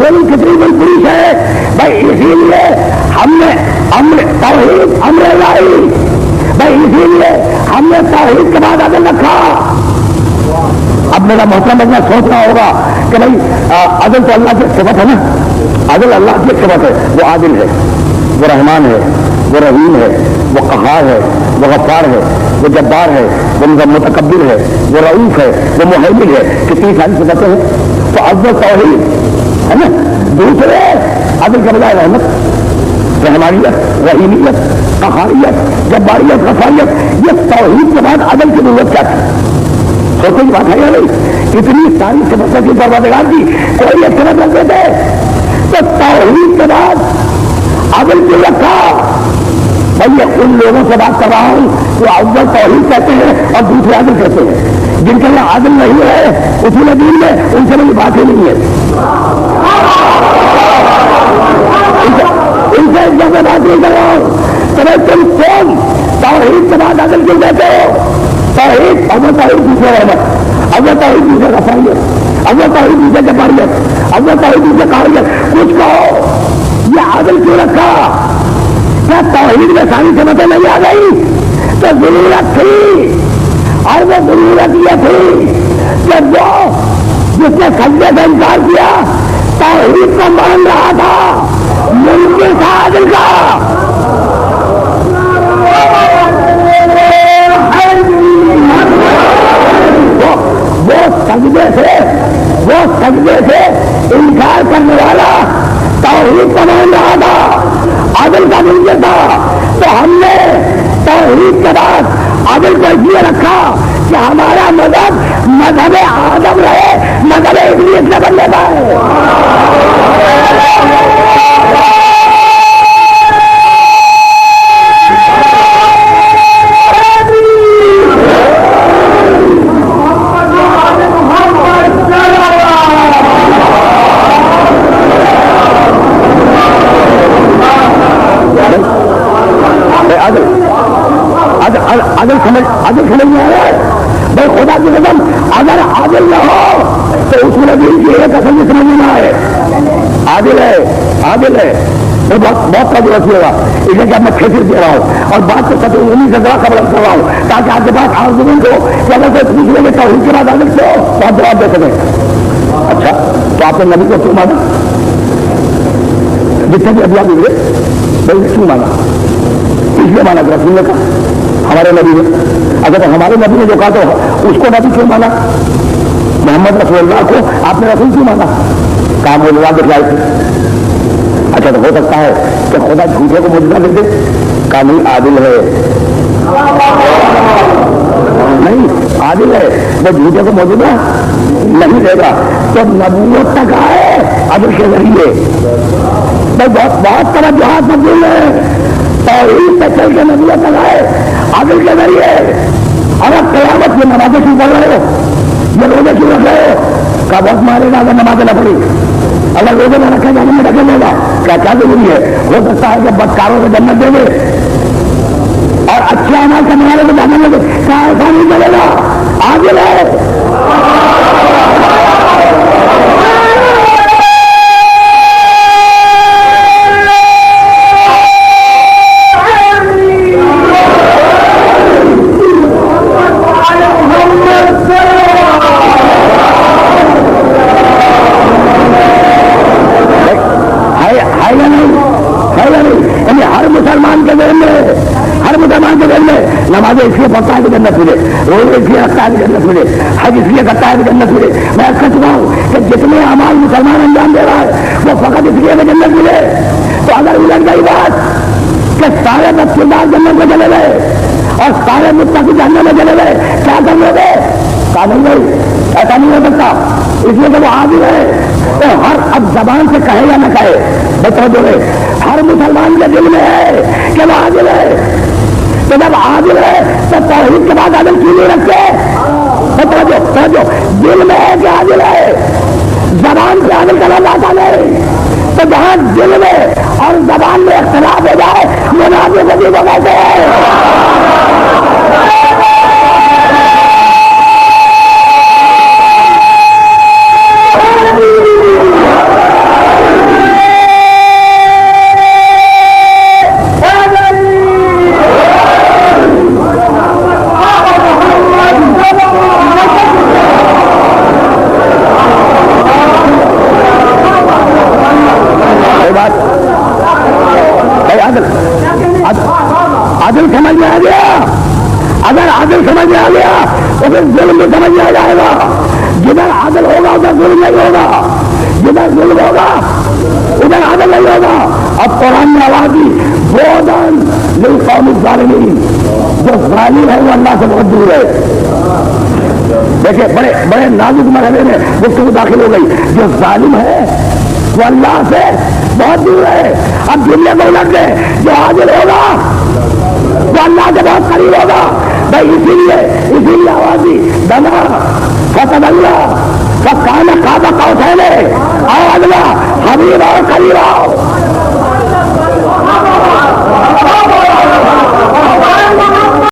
ظلم کتنی بڑی ہے بھائی. اسی لیے ہم نے توحید امر لائی بھائی. اسی لیے ہم نے توحید کے بعد عدل رکھا. اب میرا محترم بندہ سوچ رہا ہوگا کہ بھائی عدل تو اللہ کی صفت ہے نا. عدل اللہ کی صفت ہے. وہ عادل ہے, وہ رحمان ہے, وہ رحیم ہے, وہ قہار ہے, وہ غفار ہے, وہ جبار ہے, وہ متکبر ہے, وہ رؤوف ہے, وہ مہیمن ہے. کتنی ساری صفتیں ہیں. تو اول توحید ہے نا. دوسرے عدل کے بجائے رحمت, رحمانیت, رحیمیت, قہاریت, جباریت, غفاریت. یہ توحید کے بعد عدل کی ضرورت کیا تھی؟ سوچنے کی بات ہے یا نہیں؟ اتنی ساری صفتوں کی پروردگار کی کوئی ایک صفت رکھتے تھے تو توحید کے بعد عدل کیوں رکھا؟ بھائی ان لوگوں سے بات کر رہا ہوں جو اول توحید کہتے ہیں اور دوسرے عدل کہتے ہیں. جن کے یہاں عدل نہیں ہے اصول دین میں, ان سے میری بات ہی نہیں ہے. ان سے ایک جگہ بات نہیں کر رہا ہوں. تم کون توحید کے بعد عدل کیوں کہتے ہو؟ توحید اول توحید دوسرے رحمت, اول توحید دوسرے غفاریت, اول توحید دوسرے جباریت, اول توحید دوسرے قہاریت. کچھ کہو یہ عدل کیوں رکھا؟ کیا توحید میں ساری صفتیں نہیں آ گئی؟ تو ضرورت تھی. اور وہ ضرورت یہ تھی کہ جو جس نے سجدے سے انکار کیا توحید کو مان رہا تھا ممکن تھا عدل کا. وہ سجدے سے انکار کرنے والا توحید کو مان رہا تھا, عدل کا ممکن تھا. تو ہم نے توحید کے بعد عدل کو اس لیے رکھا کہ ہمارا مذہب آدم رہے, مذہب ابلیس نہ بننے پائے. عدل سمجھ میں آیا بھائی. خدا کی قسم اگر عادل نہ ہو تو اس نبی کی ایک اصل سمجھ میں آئے. عادل ہے, عادل ہے. بہت کا ضرورت ہوگا اسے کہ میں کھیتی دے رہا ہوں اور بات کو انہیں سے ذرا خبر کر رہا ہوں تاکہ آپ کے پاس آرگومنٹ ہو کہ اگر کوئی پوچھ لیں گے توحید کے بعد عادل سے ہو تو آپ جواب دے سکیں. اچھا تو آپ نے نبی کو کیوں مانا؟ جتنے بھی ابھی آپ ہوئے بھائی کیوں مانا؟ اس لیے مانا کہ رسول نے کہا, ہمارے نبی نے. اگر تو ہمارے نبی نے جو کہا تو اس کو نبی کیوں مانا؟ محمد رسول اللہ کو آپ نے رسول کیوں مانا؟ کام وہ لگا دکھلائے تھے. اچھا تو ہو سکتا ہے کہ خدا جھوٹے کو معجزہ دے دے. کام ہی عادل ہے, نہیں عادل ہے, وہ جھوٹے کو معجزہ نہیں دے گا. تو نبوت تک آئے عدل کے ذریعے. بہت توجہات مقبول ہے. توحید سے چل کے نبوت تک آئے عدل کے ذریعے. اگر قیامت میں نمازیں کیوں پڑھ رہے ہو, یہ روزے کیوں رکھ رہے ہو؟ کا وقت مارے گا اگر نمازیں نہ پڑھی. اگر روزے میں رکھے جانے میں ڈھکے لے گا کیا ضروری ہے؟ ہو سکتا ہے کہ بدکاروں کو جنت دے دے اور اچھے اعمال کرنے والے کو جانے میں کیا ایسا نہیں چلے گا؟ عادل ہے. نمازیں اس لیے پڑھتا ہے کہ جنت ملے, روزے اس لیے رکھتا ہے کہ جنت ملے, حج اس لیے کرتا ہے کہ جنت ملے. میں کہہ چکا ہوں کہ جتنے اعمال مسلمان انجام دے رہا ہے وہ فقط اس لیے کہ جنت ملے. تو اگر الجھ گئی بات کہ سارے بدکردار جنت میں چلے گئے اور سارے متقی جہنم میں چلے گئے, کیا کر لو گے؟ کہا نہیں بھائی ایسا نہیں ہو سکتا. اس لیے کہ وہ عادل ہے. تو ہر اب زبان سے کہے یا نہ کہے بتا دو گے, ہر مسلمان کے دل میں ہے کہ وہ عادل ہے. تو جب عادل ہے تو توحید کے بعد عادل کیوں نہیں رکھتے؟ جو دل میں ہے کہ عادل ہے, زبان سے عادل کا لفظ آتا نہیں. تو جہاں دل میں اور زبان میں اختلاف ہو جائے منافق کو کہتے ہیں. سمجھ میں آ گیا تو پھر ظلم بھی سمجھ میں آ جائے گا. جدھر عادل ہوگا ادھر ظلم نہیں ہوگا, جدھر ظلم ہوگا ادھر عادل نہیں ہوگا. اب قرآن نے آواز دی بودن للقوم الظالمین, جو ظالم ہے وہ اللہ سے بہت دور ہے. دیکھیں بڑے بڑے نازک مرحلے میں گفتگو داخل ہو گئی. جو ظالم ہے وہ اللہ سے بہت دور ہے. اب دنیا کو الٹ دے, جو عادل ہوگا وہ اللہ سے بہت قریب ہوگا. بھائی اسی لیے آواز دی دنا فتح اللہ کا کانا کعبہ قوسین ہے, اور اللہ حبیب اور قریب آؤ.